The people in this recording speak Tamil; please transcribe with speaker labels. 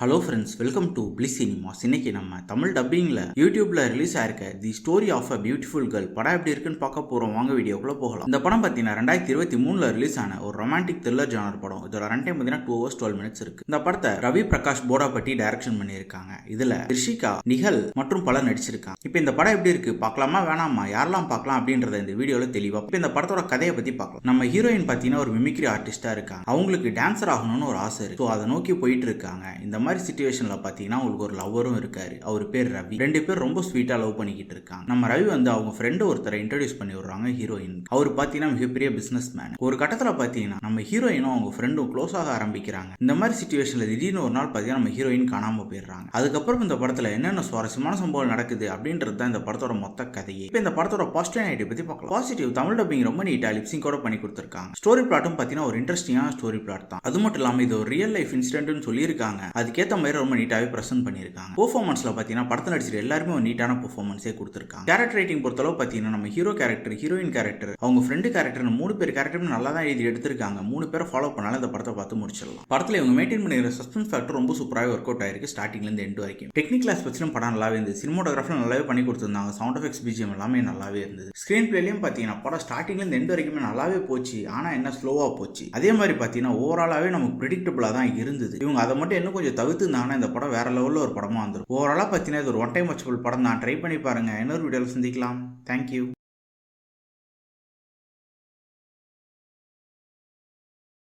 Speaker 1: Hello friends, welcome to Bliss Cinemas. இன்னைக்கு நம்ம தமிழ் டப்பிங்ல யூடியூப்ல ரிலீஸ் ஆயிருக்க the story of a beautiful girl படம் எப்படி இருக்குன்னு பார்க்க போறோம். வாங்க வீடியோக்குள்ள போகலாம். இந்த படம் பார்த்தீங்கன்னா 2023 ரிலீஸ் ஆன ஒரு ரொமான்டிக் த்ரில்லர் ஜானர் படம். இதோட ரன் டைம் பார்த்தீங்கன்னா 2 hours 12 minutes இருக்கு. இந்த படத்தை ரவி பிரகாஷ் போடாபட்டி டைரக்ஷன் பண்ணியிருக்காங்க. இதுல ரிஷிகா, நிகல் மற்றும் பலர் நடிச்சிருக்காங்க. இப்போ இந்த படம் எப்படி இருக்கு, பார்க்கலாமா வேணாமா, யாரெல்லாம் பார்க்கலாம் அப்படின்றத இந்த வீடியோல தெளிவா. இப்போ இந்த படத்தோட கதையை பத்தி பார்க்கலாம். நம்ம ஹீரோயின் பார்த்தீங்கன்னா ஒரு மிமிக்ரி ஆர்டிஸ்டா இருக்காங்க. அவங்களுக்கு டான்சர் ஆகணும்னு ஒரு ஆசை இருக்கு. அதை நோக்கி போயிட்டு இருக்காங்க. இந்த மாதிரி சிச்சுவேஷன்ல பாத்தீங்கன்னா உங்களுக்கு ஒரு லவ்வரும் இருக்காரு. அவர் பேர் ரவி. ரெண்டு பேர் ரொம்ப ஸ்வீட்டா லவ் பண்ணிக்கிட்டு இருக்காங்க. நம்ம ரவி வந்து அவங்க ஃப்ரெண்ட் ஒருத்தரை இன்ட்ரோடியூஸ் பண்ணி விடுறாங்க ஹீரோயின். அவர் பாத்தீங்கன்னா மிகப்பெரிய பிசினஸ் மேன். ஒரு கட்டத்துல பாத்தீங்கன்னா நம்ம ஹீரோயினும் அவங்க ஃப்ரெண்டும் க்ளோஸ் ஆக ஆரம்பிக்கிறாங்க. இந்த மாதிரி சிச்சுவேஷன்ல திடீர்னு ஒரு நாள் பாத்தீங்கன்னா நம்ம ஹீரோயின் காணாம போயிடுறாங்க. அதுக்கப்புறம் இந்த படத்துல என்னென்ன சுவாரஸ்யமான சம்பவம் நடக்குது அப்படின்றது தான் இந்த படத்தோட மொத்த கதையே. இப்போ இந்த படத்தோட பாசிட்டிவ் ஐடியா பத்தி பார்க்கலாம். பாசிட்டிவ், தமிழ் டப்பிங் ரொம்ப நீட்டா லிப்சிங்கோட பண்ணி கொடுத்திருக்காங்க. ஸ்டோரி பிளாட்டும் பாத்தீங்கன்னா ஒரு இன்ட்ரெஸ்டிங்கான ஸ்டோரி பிளாட் தான். அது மட்டும் இல்லாம இது ஒரு ரியல் லைஃப் இன்சிடென்ட்னு சொல்லியிருக்காங்க. அதுக்கேற்ற மாதிரி ரொம்ப நீட்டாவே பிரசன்ட் பண்ணியிருக்காங்க. பெர்ஃபார்மன்ஸ்ல பாத்தீங்கன்னா படத்தில் நடிச்சிட்டு எல்லாருமே ஒரு நீட்டான பெர்ஃபார்மன்ஸே கொடுத்திருக்காங்க. கேரக்டர் ரைட்டிங் பொறுத்தளவு பாத்தீங்கன்னா நம்ம ஹீரோ கேரக்டர், ஹீரோயின் கேரக்டர், அவங்க ஃப்ரெண்டு கேரக்டர், 3 பேர் கேரக்டரும் நல்லா தான் எழுதி எடுத்திருக்காங்க. 3 பேரை ஃபாலோ பண்ணாலும் இந்த படத்தை பார்த்து முடிச்சிடலாம். படத்தில் இவங்க மெயின்டைன் பண்ணிக்கிற சஸ்பென்ஸ் ஃபேக்டர் ரொம்ப சூப்பராகவே ஒர்க் அவுட் ஆயிருக்கு. ஸ்டார்டிங்ல இருந்து எண்ட் வரைக்கும் டெக்னிக்கல் ஆஸ்பெக்ட்ஸ்லும் படம் நல்லாவே இருந்தது. சினிமோட்டோகிராஃபி நல்லாவே பண்ணி கொடுத்திருந்தாங்க. சவுண்ட் எஃபெக்ட்ஸ், பிஜிஎம் எல்லாமே நல்லாவே இருந்தது. ஸ்கிரீன் பிளேலையும் பாத்தீங்கன்னா படம் ஸ்டார்டிங்ல இருந்து எண்ட் வரைக்குமே நல்லாவே போச்சு. ஆனா என்ன ஸ்லோவா போச்சு. அதே மாதிரி பாத்தீங்கன்னா ஓவராலாவே நமக்கு பிரெடிக்டபிளா தான் இருந்தது. இவங்க அதை மட்டும் இன்னும் கொஞ்சம் தவிர்த்துருந்தாங்கன்னா இந்த படம் வேற லெவலில் ஒரு படமா வந்துடும். ஓவராலாக பார்த்தீங்கன்னா இது ஒரு ஒன் டைம் வாட்சபிள் படம் தான். ட்ரை பண்ணி பாருங்க. இன்னொரு வீடியோவில் சந்திக்கலாம். தேங்க்யூ.